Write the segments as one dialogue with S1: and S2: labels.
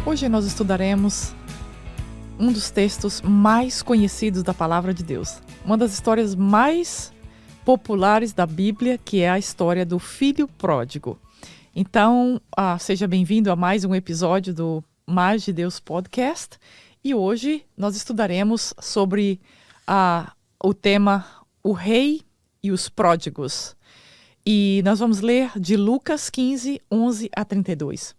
S1: Hoje nós estudaremos um dos textos mais conhecidos da Palavra de Deus. Uma das histórias mais populares da Bíblia, que é a história do filho pródigo. Então, seja bem-vindo a mais um episódio do Mais de Deus Podcast. E hoje nós estudaremos sobre o tema O Rei e os Pródigos. E nós vamos ler de Lucas 15, 11 a 32.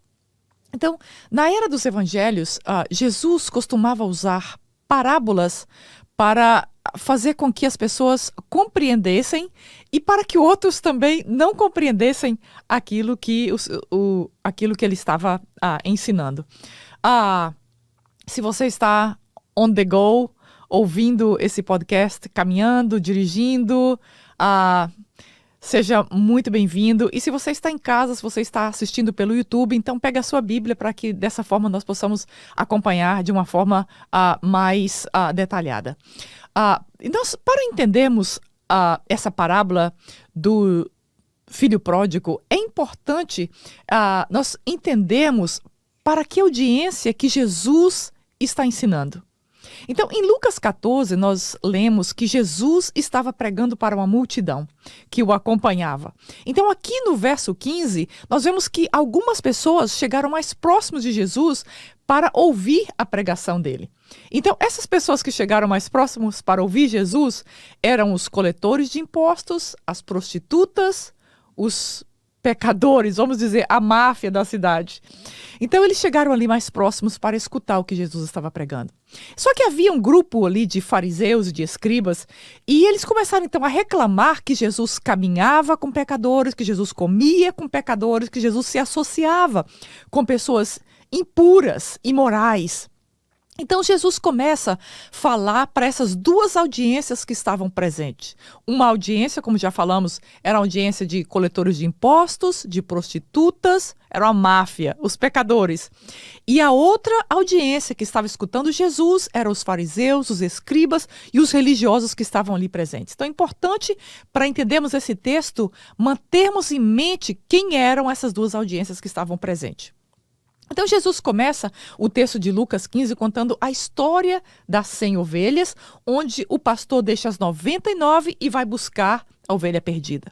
S1: Então, na era dos evangelhos, Jesus costumava usar parábolas para fazer com que as pessoas compreendessem e para que outros também não compreendessem aquilo que ele estava ensinando. Se você está on the go, ouvindo esse podcast, caminhando, dirigindo, seja muito bem-vindo. E se você está em casa, se você está assistindo pelo YouTube, então pega a sua Bíblia para que dessa forma nós possamos acompanhar de uma forma mais detalhada. Então, para entendermos essa parábola do filho pródigo, é importante nós entendermos para que audiência que Jesus está ensinando. Então, em Lucas 14, nós lemos que Jesus estava pregando para uma multidão que o acompanhava. Então, aqui no verso 15, nós vemos que algumas pessoas chegaram mais próximos de Jesus para ouvir a pregação dele. Então, essas pessoas que chegaram mais próximos para ouvir Jesus eram os coletores de impostos, as prostitutas, os pecadores, vamos dizer, a máfia da cidade. Então, eles chegaram ali mais próximos para escutar o que Jesus estava pregando. Só que havia um grupo ali de fariseus e de escribas, e eles começaram então a reclamar que Jesus caminhava com pecadores, que Jesus comia com pecadores, que Jesus se associava com pessoas impuras, imorais. Então, Jesus começa a falar para essas duas audiências que estavam presentes. Uma audiência, como já falamos, era a audiência de coletores de impostos, de prostitutas, era a máfia, os pecadores. E a outra audiência que estava escutando Jesus eram os fariseus, os escribas e os religiosos que estavam ali presentes. Então, é importante, para entendermos esse texto, mantermos em mente quem eram essas duas audiências que estavam presentes. Então, Jesus começa o texto de Lucas 15 contando a história das 100 ovelhas, onde o pastor deixa as 99 e vai buscar a ovelha perdida.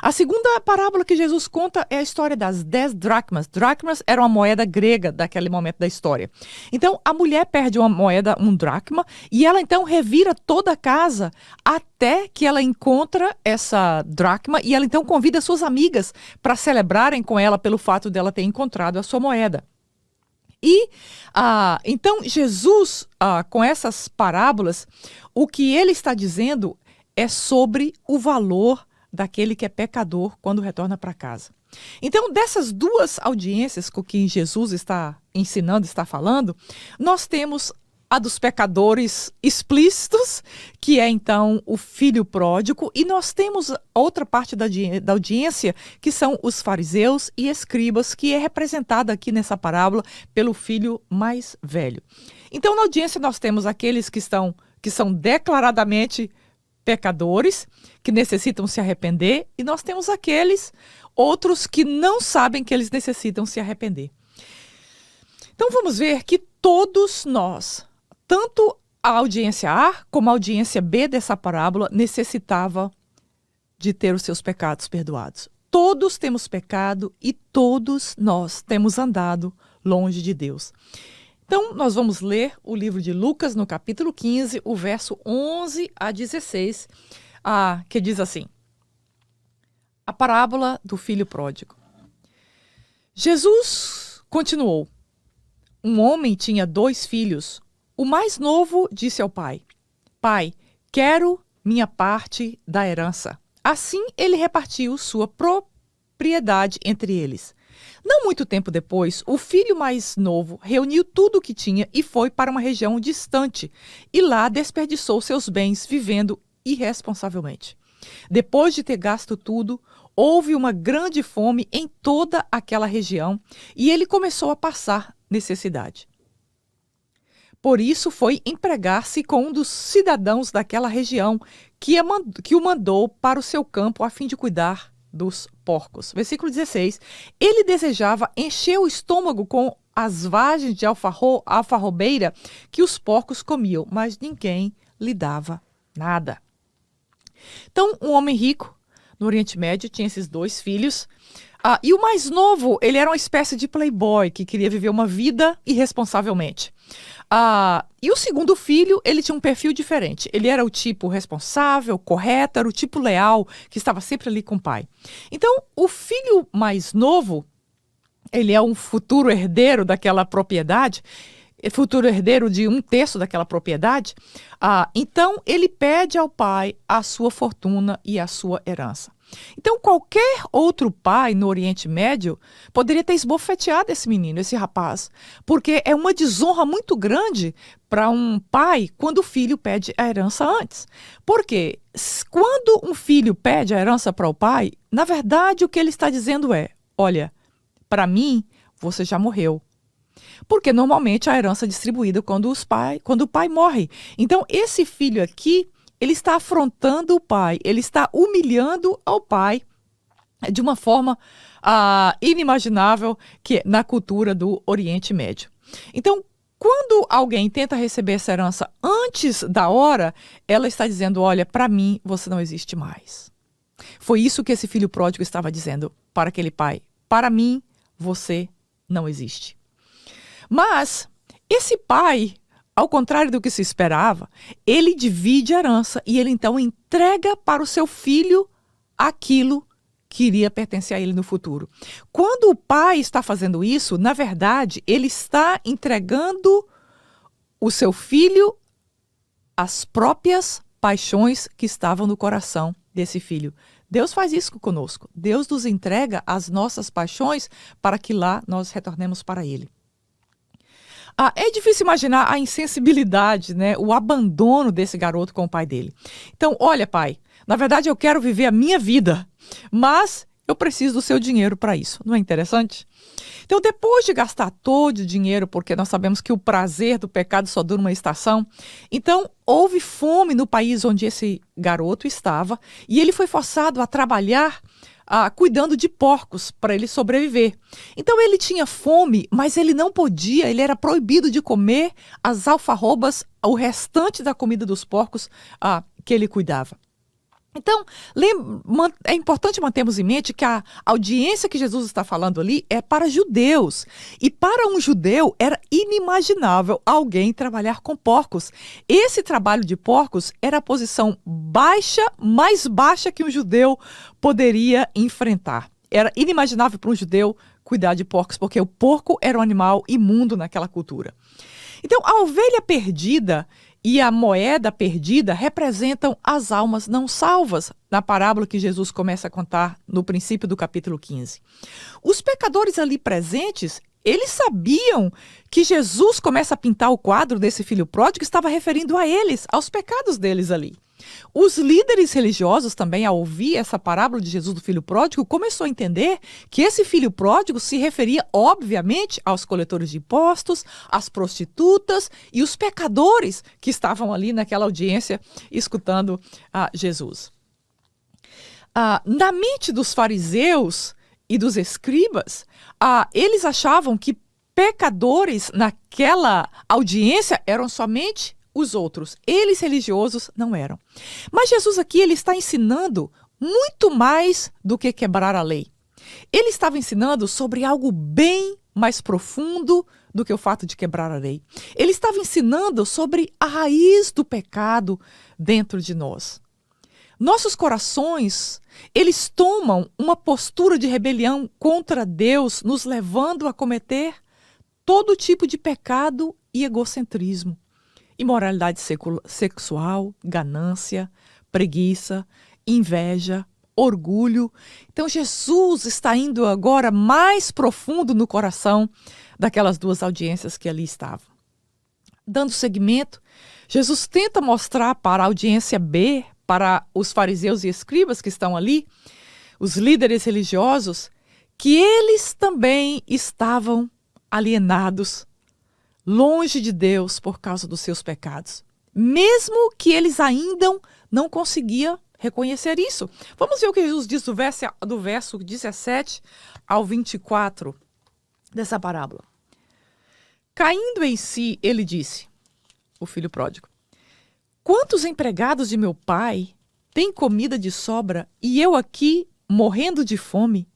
S1: A segunda parábola que Jesus conta é a história das 10 dracmas. Dracmas era uma moeda grega daquele momento da história. Então, a mulher perde uma moeda, um dracma, e ela então revira toda a casa até que ela encontra essa dracma e ela então convida suas amigas para celebrarem com ela pelo fato dela ter encontrado a sua moeda. E então Jesus, com essas parábolas, o que ele está dizendo é sobre o valor daquele que é pecador quando retorna para casa. Então, dessas duas audiências com que Jesus está ensinando, está falando, nós temos a dos pecadores explícitos, que é então o filho pródigo, e nós temos outra parte da audiência, que são os fariseus e escribas, que é representada aqui nessa parábola pelo filho mais velho. Então, na audiência nós temos aqueles que são declaradamente pecadores, que necessitam se arrepender, e nós temos aqueles outros que não sabem que eles necessitam se arrepender. Então, vamos ver que todos nós, tanto a audiência A como a audiência B dessa parábola, necessitava de ter os seus pecados perdoados. Todos temos pecado e todos nós temos andado longe de Deus. Então, nós vamos ler o livro de Lucas no capítulo 15, o verso 11 a 16, que diz assim: a parábola do filho pródigo. Jesus continuou: um homem tinha 2 filhos. O mais novo disse ao pai: Pai, quero minha parte da herança. Assim ele repartiu sua propriedade entre eles. Não muito tempo depois, o filho mais novo reuniu tudo o que tinha e foi para uma região distante, e lá desperdiçou seus bens vivendo irresponsavelmente. Depois de ter gasto tudo, houve uma grande fome em toda aquela região e ele começou a passar necessidade. Por isso foi empregar-se com um dos cidadãos daquela região que o mandou para o seu campo a fim de cuidar dos porcos. Versículo 16. Ele desejava encher o estômago com as vagens de alfarrobeira que os porcos comiam, mas ninguém lhe dava nada. Então, um homem rico no Oriente Médio tinha esses 2 filhos. E o mais novo, ele era uma espécie de playboy que queria viver uma vida irresponsavelmente. E o segundo filho, ele tinha um perfil diferente. Ele era o tipo responsável, correto, era o tipo leal, que estava sempre ali com o pai. Então, o filho mais novo, ele é um futuro herdeiro daquela propriedade, futuro herdeiro de 1/3 daquela propriedade. Então, ele pede ao pai a sua fortuna e a sua herança. Então, qualquer outro pai no Oriente Médio poderia ter esbofeteado esse menino, esse rapaz, porque é uma desonra muito grande para um pai quando o filho pede a herança antes. Porque quando um filho pede a herança para o pai, na verdade o que ele está dizendo é: olha, para mim você já morreu. Porque normalmente a herança é distribuída quando o pai morre. Então, esse filho aqui, ele está afrontando o pai, ele está humilhando ao pai de uma forma inimaginável que na cultura do Oriente Médio. Então, quando alguém tenta receber essa herança antes da hora, ela está dizendo: olha, para mim você não existe mais. Foi isso que esse filho pródigo estava dizendo para aquele pai: para mim você não existe. Mas esse pai, ao contrário do que se esperava, ele divide a herança e ele então entrega para o seu filho aquilo que iria pertencer a ele no futuro. Quando o pai está fazendo isso, na verdade, ele está entregando o seu filho às próprias paixões que estavam no coração desse filho. Deus faz isso conosco. Deus nos entrega as nossas paixões para que lá nós retornemos para ele. É difícil imaginar a insensibilidade, né? O abandono desse garoto com o pai dele. Então, olha, pai, na verdade eu quero viver a minha vida, mas eu preciso do seu dinheiro para isso. Não é interessante? Então, depois de gastar todo o dinheiro, porque nós sabemos que o prazer do pecado só dura uma estação, então houve fome no país onde esse garoto estava e ele foi forçado a trabalhar cuidando de porcos para ele sobreviver. Então ele tinha fome, mas ele não podia, ele era proibido de comer as alfarrobas, o restante da comida dos porcos que ele cuidava. Então, é importante mantermos em mente que a audiência que Jesus está falando ali é para judeus. E para um judeu era inimaginável alguém trabalhar com porcos. Esse trabalho de porcos era a posição mais baixa que um judeu poderia enfrentar. Era inimaginável para um judeu cuidar de porcos, porque o porco era um animal imundo naquela cultura. Então, a ovelha perdida e a moeda perdida representam as almas não salvas, na parábola que Jesus começa a contar no princípio do capítulo 15. Os pecadores ali presentes, eles sabiam que Jesus começa a pintar o quadro desse filho pródigo, estava referindo a eles, aos pecados deles ali. Os líderes religiosos também, ao ouvir essa parábola de Jesus do filho pródigo, começou a entender que esse filho pródigo se referia, obviamente, aos coletores de impostos, às prostitutas e os pecadores que estavam ali naquela audiência escutando Jesus. Na mente dos fariseus e dos escribas, eles achavam que pecadores naquela audiência eram somente os outros. Eles religiosos não eram. Mas Jesus aqui ele está ensinando muito mais do que quebrar a lei. Ele estava ensinando sobre algo bem mais profundo do que o fato de quebrar a lei. Ele estava ensinando sobre a raiz do pecado dentro de nós. Nossos corações, eles tomam uma postura de rebelião contra Deus, nos levando a cometer todo tipo de pecado e egocentrismo. Imoralidade sexual, ganância, preguiça, inveja, orgulho. Então Jesus está indo agora mais profundo no coração daquelas duas audiências que ali estavam. Dando seguimento, Jesus tenta mostrar para a audiência B, para os fariseus e escribas que estão ali, os líderes religiosos, que eles também estavam alienados, longe de Deus por causa dos seus pecados. Mesmo que eles ainda não conseguiam reconhecer isso. Vamos ver o que Jesus diz do verso 17 ao 24 dessa parábola. Caindo em si, ele disse, o filho pródigo: quantos empregados de meu pai têm comida de sobra e eu aqui morrendo de fome?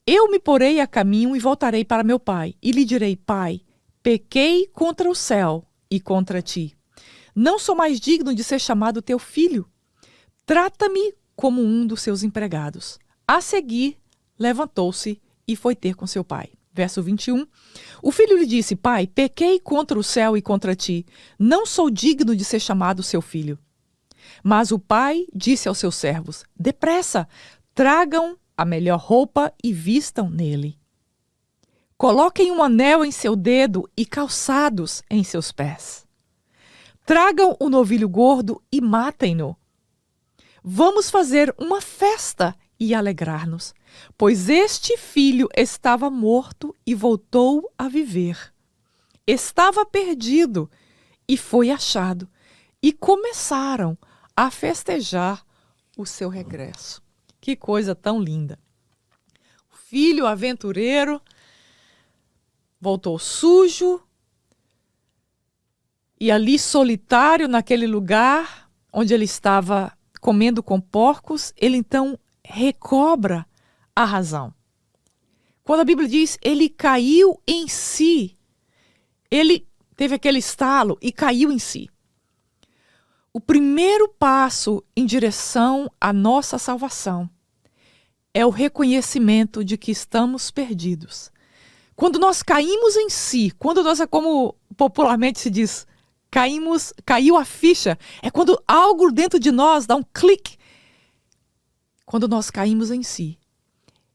S1: Eu me porei a caminho e voltarei para meu pai, e lhe direi: Pai, pequei contra o céu e contra ti. Não sou mais digno de ser chamado teu filho. Trata-me como um dos seus empregados. A seguir, levantou-se e foi ter com seu pai. Verso 21. O filho lhe disse: Pai, pequei contra o céu e contra ti. Não sou digno de ser chamado seu filho. Mas o pai disse aos seus servos: depressa, tragam a melhor roupa e vistam nele. Coloquem um anel em seu dedo e calçados em seus pés. Tragam o novilho gordo e matem-no. Vamos fazer uma festa e alegrar-nos, pois este filho estava morto e voltou a viver. Estava perdido e foi achado. E começaram a festejar o seu regresso. Que coisa tão linda. O filho aventureiro voltou sujo e ali solitário naquele lugar onde ele estava comendo com porcos, ele então recobra a razão. Quando a Bíblia diz ele caiu em si, ele teve aquele estalo e caiu em si. O primeiro passo em direção à nossa salvação é o reconhecimento de que estamos perdidos. Quando nós caímos em si, quando nós, como popularmente se diz, caiu a ficha, é quando algo dentro de nós dá um clique. Quando nós caímos em si,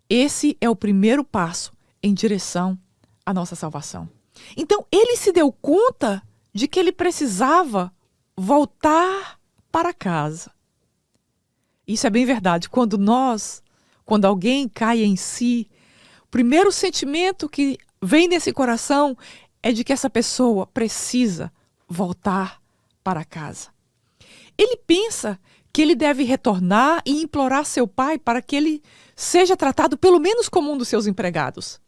S1: esse é o primeiro passo em direção à nossa salvação. Então, ele se deu conta de que ele precisava voltar para casa. Isso é bem verdade. Quando alguém cai em si, o primeiro sentimento que vem nesse coração é de que essa pessoa precisa voltar para casa. Ele pensa que ele deve retornar e implorar seu pai para que ele seja tratado pelo menos como um dos seus empregados.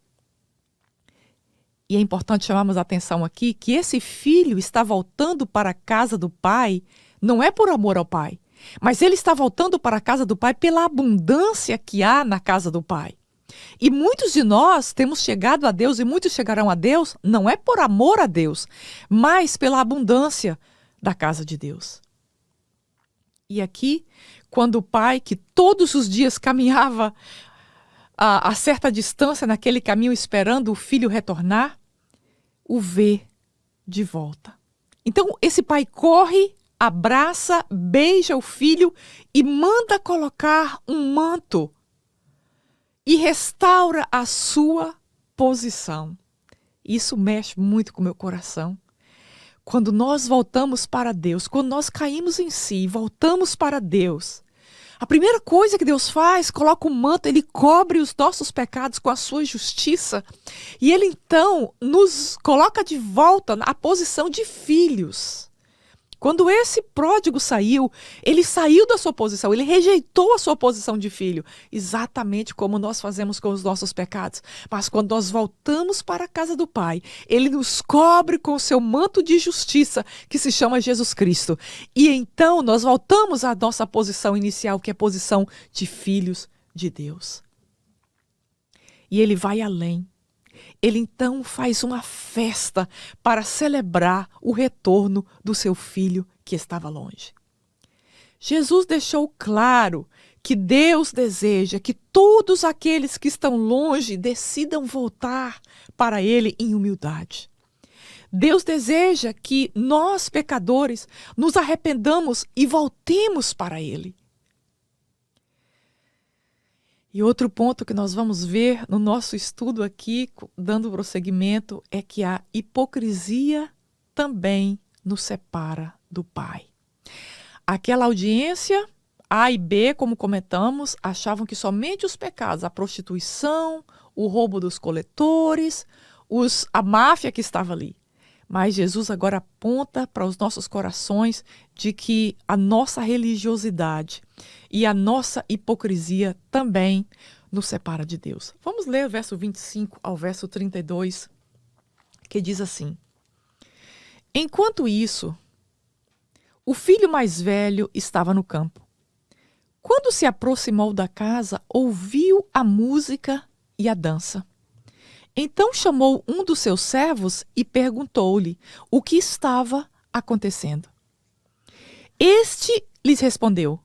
S1: E é importante chamarmos a atenção aqui que esse filho está voltando para a casa do pai, não é por amor ao pai, mas ele está voltando para a casa do pai pela abundância que há na casa do pai. E muitos de nós temos chegado a Deus, e muitos chegarão a Deus, não é por amor a Deus, mas pela abundância da casa de Deus. E aqui, quando o pai, que todos os dias caminhava a certa distância naquele caminho esperando o filho retornar, o vê de volta. Então esse pai corre, abraça, beija o filho e manda colocar um manto e restaura a sua posição. Isso mexe muito com o meu coração. Quando nós voltamos para Deus, quando nós caímos em si e voltamos para Deus, a primeira coisa que Deus faz, coloca um manto, ele cobre os nossos pecados com a sua justiça. E ele então nos coloca de volta na posição de filhos. Quando esse pródigo saiu, ele saiu da sua posição, ele rejeitou a sua posição de filho, exatamente como nós fazemos com os nossos pecados. Mas quando nós voltamos para a casa do Pai, ele nos cobre com o seu manto de justiça, que se chama Jesus Cristo. E então nós voltamos à nossa posição inicial, que é a posição de filhos de Deus. E ele vai além. Ele então faz uma festa para celebrar o retorno do seu filho que estava longe. Jesus deixou claro que Deus deseja que todos aqueles que estão longe decidam voltar para Ele em humildade. Deus deseja que nós, pecadores, nos arrependamos e voltemos para Ele. E outro ponto que nós vamos ver no nosso estudo aqui, dando prosseguimento, é que a hipocrisia também nos separa do Pai. Aquela audiência, A e B, como comentamos, achavam que somente os pecados, a prostituição, o roubo dos coletores, a máfia que estava ali. Mas Jesus agora aponta para os nossos corações de que a nossa religiosidade e a nossa hipocrisia também nos separa de Deus. Vamos ler o verso 25 ao verso 32, que diz assim: enquanto isso, o filho mais velho estava no campo. Quando se aproximou da casa, ouviu a música e a dança. Então chamou um dos seus servos e perguntou-lhe o que estava acontecendo. Este lhes respondeu: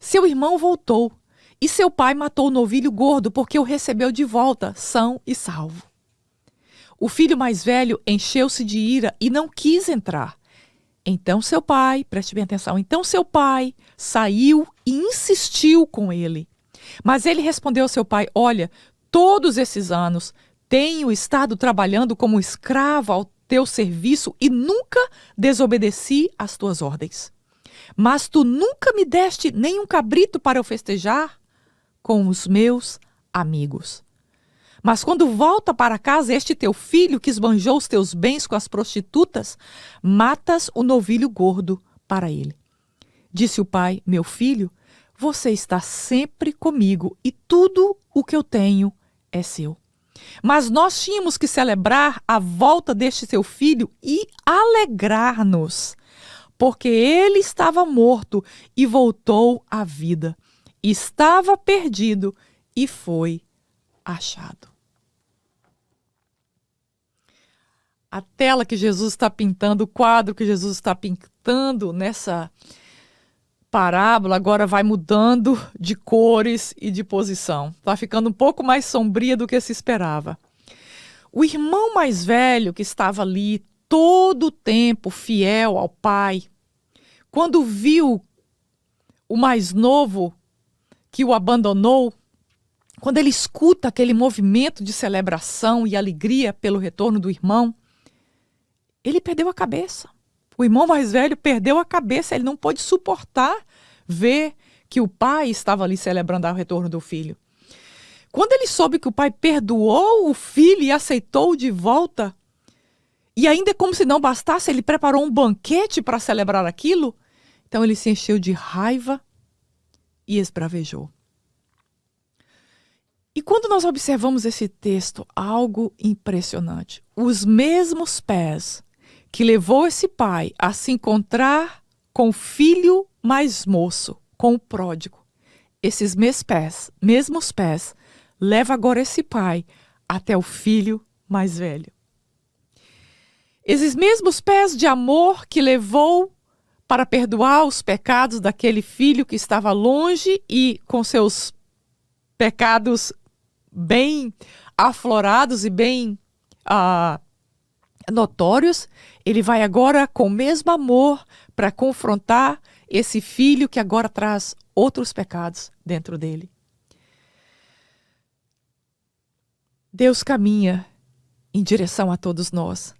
S1: seu irmão voltou e seu pai matou o novilho gordo porque o recebeu de volta, são e salvo. O filho mais velho encheu-se de ira e não quis entrar. Então seu pai, preste bem atenção, então seu pai saiu e insistiu com ele. Mas ele respondeu ao seu pai: olha, todos esses anos tenho estado trabalhando como escravo ao teu serviço e nunca desobedeci às tuas ordens. Mas tu nunca me deste nem um cabrito para eu festejar com os meus amigos. Mas quando volta para casa este teu filho que esbanjou os teus bens com as prostitutas, matas o novilho gordo para ele. Disse o pai: meu filho, você está sempre comigo e tudo o que eu tenho é seu. Mas nós tínhamos que celebrar a volta deste teu filho e alegrar-nos, porque ele estava morto e voltou à vida. Estava perdido e foi achado. A tela que Jesus está pintando, o quadro que Jesus está pintando nessa parábola agora vai mudando de cores e de posição. Está ficando um pouco mais sombria do que se esperava. O irmão mais velho que estava ali todo o tempo fiel ao pai, quando viu o mais novo que o abandonou, quando ele escuta aquele movimento de celebração e alegria pelo retorno do irmão, ele perdeu a cabeça. O irmão mais velho perdeu a cabeça, ele não pôde suportar ver que o pai estava ali celebrando o retorno do filho. Quando ele soube que o pai perdoou o filho e aceitou de volta, e ainda como se não bastasse, ele preparou um banquete para celebrar aquilo, então ele se encheu de raiva e esbravejou. E quando nós observamos esse texto, algo impressionante. Os mesmos pés que levou esse pai a se encontrar com o filho mais moço, com o pródigo, esses mesmos pés, leva agora esse pai até o filho mais velho. Esses mesmos pés de amor que levou para perdoar os pecados daquele filho que estava longe e com seus pecados bem aflorados e bem notórios, ele vai agora com o mesmo amor para confrontar esse filho que agora traz outros pecados dentro dele. Deus caminha em direção a todos nós.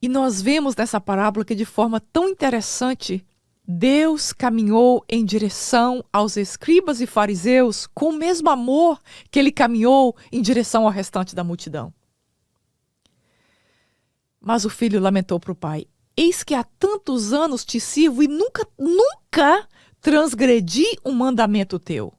S1: E nós vemos nessa parábola que de forma tão interessante, Deus caminhou em direção aos escribas e fariseus com o mesmo amor que ele caminhou em direção ao restante da multidão. Mas o filho lamentou para o pai: eis que há tantos anos te sirvo e nunca transgredi um mandamento teu.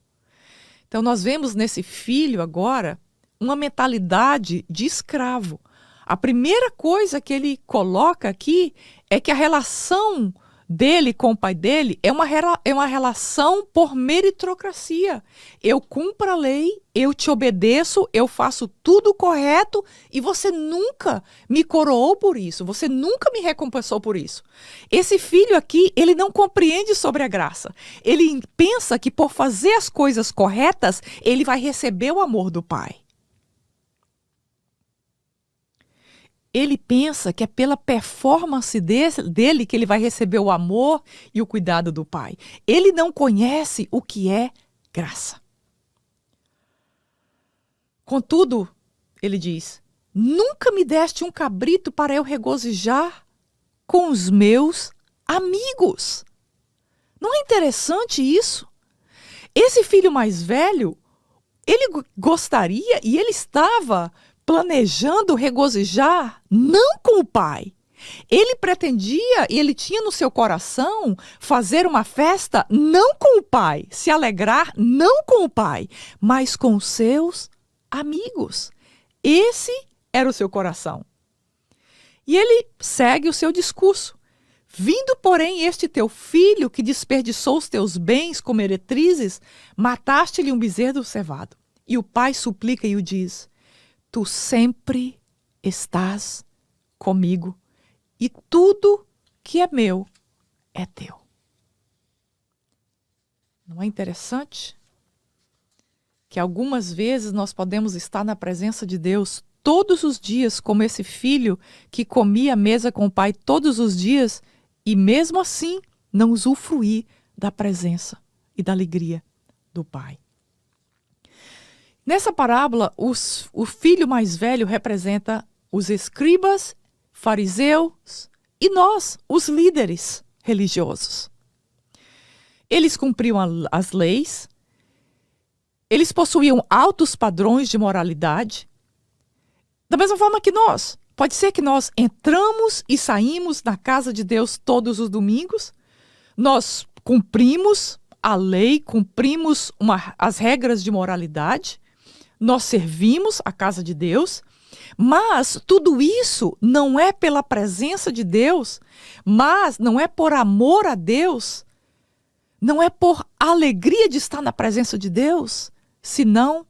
S1: Então nós vemos nesse filho agora uma mentalidade de escravo. A primeira coisa que ele coloca aqui é que a relação dele com o pai dele é uma relação por meritocracia. Eu cumpro a lei, eu te obedeço, eu faço tudo correto e você nunca me coroou por isso, você nunca me recompensou por isso. Esse filho aqui, ele não compreende sobre a graça. Ele pensa que por fazer as coisas corretas, ele vai receber o amor do pai. Ele pensa que é pela performance dele que ele vai receber o amor e o cuidado do pai. Ele não conhece o que é graça. Contudo, ele diz: nunca me deste um cabrito para eu regozijar com os meus amigos. Não é interessante isso? Esse filho mais velho, ele gostaria e ele estava planejando regozijar não com o pai. Ele pretendia e ele tinha no seu coração fazer uma festa não com o pai, se alegrar não com o pai, mas com seus amigos. Esse era o seu coração. E ele segue o seu discurso. Vindo, porém, este teu filho, que desperdiçou os teus bens com meretrizes, mataste-lhe um bezerro cevado. E o pai suplica e o diz: tu sempre estás comigo, e tudo que é meu é teu. Não é interessante que algumas vezes nós podemos estar na presença de Deus todos os dias, como esse filho que comia à mesa com o pai todos os dias, e mesmo assim não usufruir da presença e da alegria do pai. Nessa parábola, o filho mais velho representa os escribas, fariseus e nós, os líderes religiosos. Eles cumpriam as leis, eles possuíam altos padrões de moralidade, da mesma forma que nós. Pode ser que nós entramos e saímos na casa de Deus todos os domingos, nós cumprimos a lei, cumprimos as regras de moralidade, nós servimos a casa de Deus, mas tudo isso não é pela presença de Deus, mas não é por amor a Deus, não é por alegria de estar na presença de Deus, senão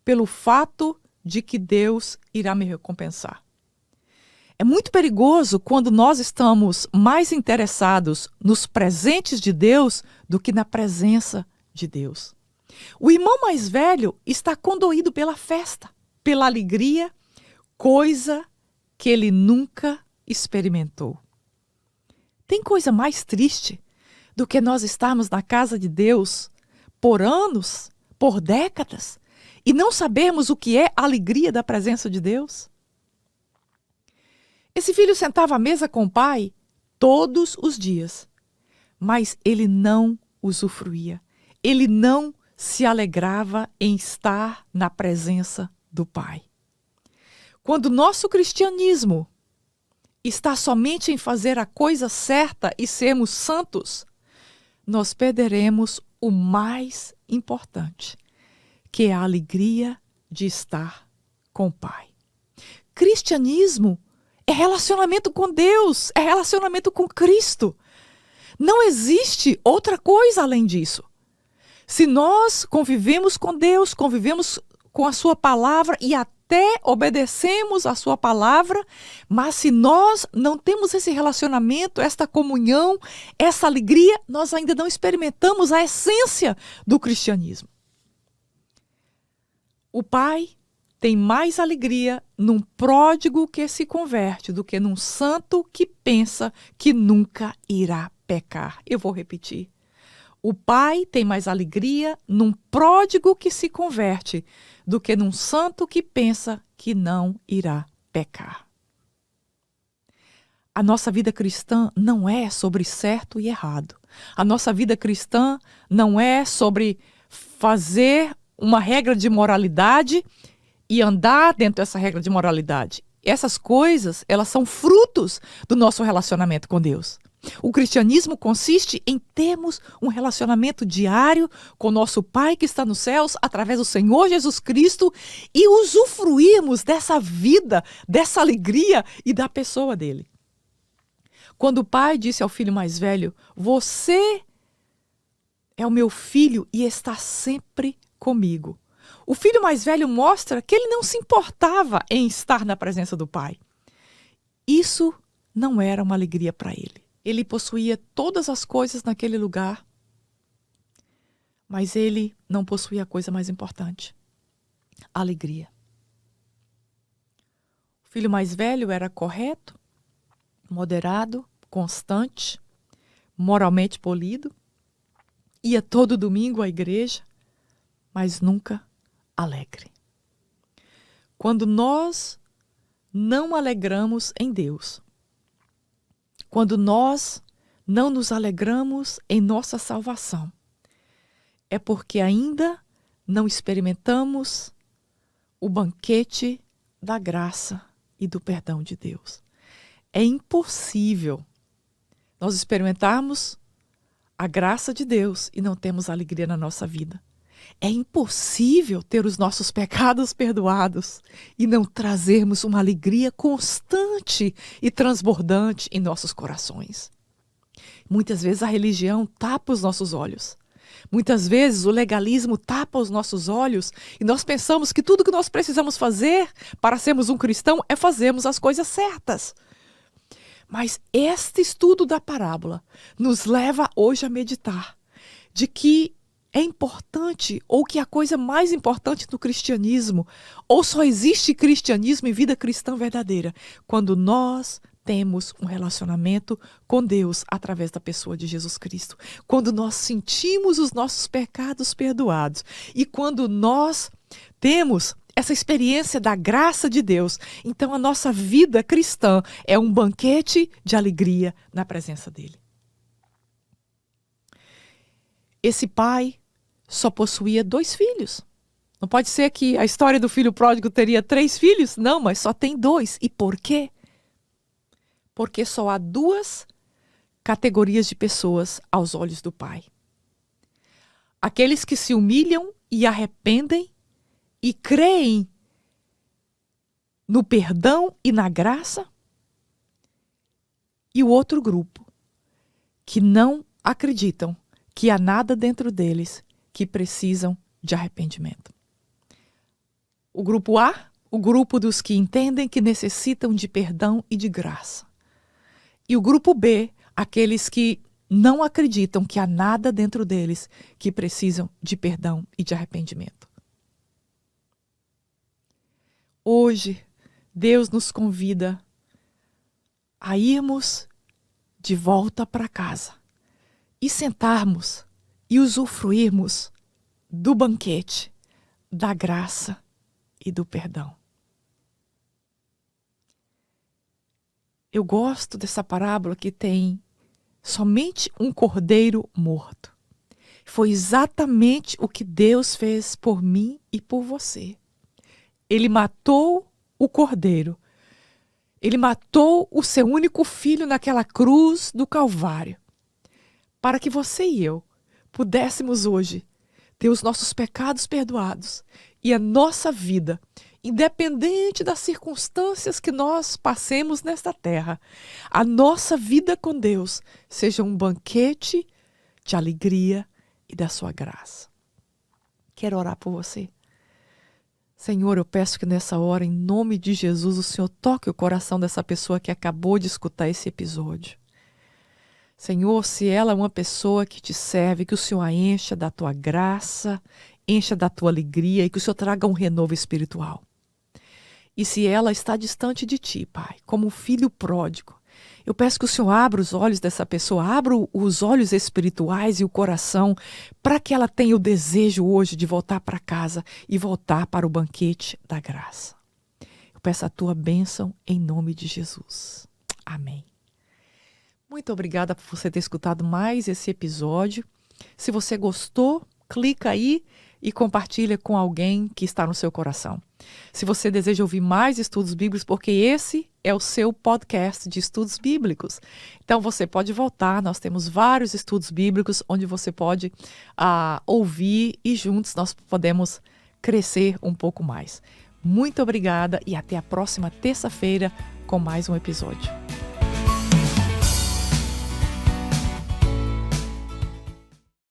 S1: pelo fato de que Deus irá me recompensar. É muito perigoso quando nós estamos mais interessados nos presentes de Deus do que na presença de Deus. O irmão mais velho está condoído pela festa, pela alegria, coisa que ele nunca experimentou. Tem coisa mais triste do que nós estarmos na casa de Deus por anos, por décadas, e não sabermos o que é a alegria da presença de Deus? Esse filho sentava à mesa com o pai todos os dias, mas ele não usufruía, ele não se alegrava em estar na presença do pai. Quando nosso cristianismo está somente em fazer a coisa certa e sermos santos, nós perderemos o mais importante, que é a alegria de estar com o pai. Cristianismo é relacionamento com Deus, é relacionamento com Cristo. Não existe outra coisa além disso. Se nós convivemos com Deus, convivemos com a sua palavra e até obedecemos a sua palavra, mas se nós não temos esse relacionamento, esta comunhão, essa alegria, nós ainda não experimentamos a essência do cristianismo. O pai tem mais alegria num pródigo que se converte do que num santo que pensa que nunca irá pecar. Eu vou repetir. O pai tem mais alegria num pródigo que se converte do que num santo que pensa que não irá pecar. A nossa vida cristã não é sobre certo e errado. A nossa vida cristã não é sobre fazer uma regra de moralidade e andar dentro dessa regra de moralidade. Essas coisas, elas são frutos do nosso relacionamento com Deus. O cristianismo consiste em termos um relacionamento diário com o nosso Pai que está nos céus, através do Senhor Jesus Cristo, e usufruirmos dessa vida, dessa alegria e da pessoa dele. Quando o pai disse ao filho mais velho: você é o meu filho e está sempre comigo, o filho mais velho mostra que ele não se importava em estar na presença do pai. Isso não era uma alegria para ele. Ele possuía todas as coisas naquele lugar, mas ele não possuía a coisa mais importante: a alegria. O filho mais velho era correto, moderado, constante, moralmente polido, ia todo domingo à igreja, mas nunca alegre. Quando nós não alegramos em Deus, quando nós não nos alegramos em nossa salvação, é porque ainda não experimentamos o banquete da graça e do perdão de Deus. É impossível nós experimentarmos a graça de Deus e não termos alegria na nossa vida. É impossível ter os nossos pecados perdoados e não trazermos uma alegria constante e transbordante em nossos corações. Muitas vezes a religião tapa os nossos olhos. Muitas vezes o legalismo tapa os nossos olhos e nós pensamos que tudo que nós precisamos fazer para sermos um cristão é fazermos as coisas certas. Mas este estudo da parábola nos leva hoje a meditar de que é importante, ou que a coisa mais importante do cristianismo, ou só existe cristianismo e vida cristã verdadeira, quando nós temos um relacionamento com Deus através da pessoa de Jesus Cristo. Quando nós sentimos os nossos pecados perdoados e quando nós temos essa experiência da graça de Deus, então a nossa vida cristã é um banquete de alegria na presença dele. Esse pai só possuía 2 filhos. Não pode ser que a história do filho pródigo teria 3 filhos? Não, mas só tem 2. E por quê? Porque só há 2 categorias de pessoas aos olhos do pai. Aqueles que se humilham e arrependem e creem no perdão e na graça. E o outro grupo, que não acreditam que há nada dentro deles que precisam de arrependimento. O grupo A, o grupo dos que entendem que necessitam de perdão e de graça. E o grupo B, aqueles que não acreditam que há nada dentro deles que precisam de perdão e de arrependimento. Hoje, Deus nos convida a irmos de volta para casa e sentarmos e usufruirmos do banquete, da graça e do perdão. Eu gosto dessa parábola que tem somente um cordeiro morto. Foi exatamente o que Deus fez por mim e por você. Ele matou o cordeiro. Ele matou o seu único filho naquela cruz do Calvário, para que você e eu pudéssemos hoje ter os nossos pecados perdoados e a nossa vida, independente das circunstâncias que nós passemos nesta terra, a nossa vida com Deus seja um banquete de alegria e da sua graça. Quero orar por você. Senhor, eu peço que nessa hora, em nome de Jesus, o Senhor toque o coração dessa pessoa que acabou de escutar esse episódio. Senhor, se ela é uma pessoa que te serve, que o Senhor a encha da tua graça, encha da tua alegria e que o Senhor traga um renovo espiritual. E se ela está distante de ti, Pai, como um filho pródigo, eu peço que o Senhor abra os olhos dessa pessoa, abra os olhos espirituais e o coração para que ela tenha o desejo hoje de voltar para casa e voltar para o banquete da graça. Eu peço a tua bênção em nome de Jesus. Amém. Muito obrigada por você ter escutado mais esse episódio. Se você gostou, clica aí e compartilha com alguém que está no seu coração. Se você deseja ouvir mais estudos bíblicos, porque esse é o seu podcast de estudos bíblicos. Então você pode voltar, nós temos vários estudos bíblicos onde você pode ouvir e juntos nós podemos crescer um pouco mais. Muito obrigada e até a próxima terça-feira com mais um episódio.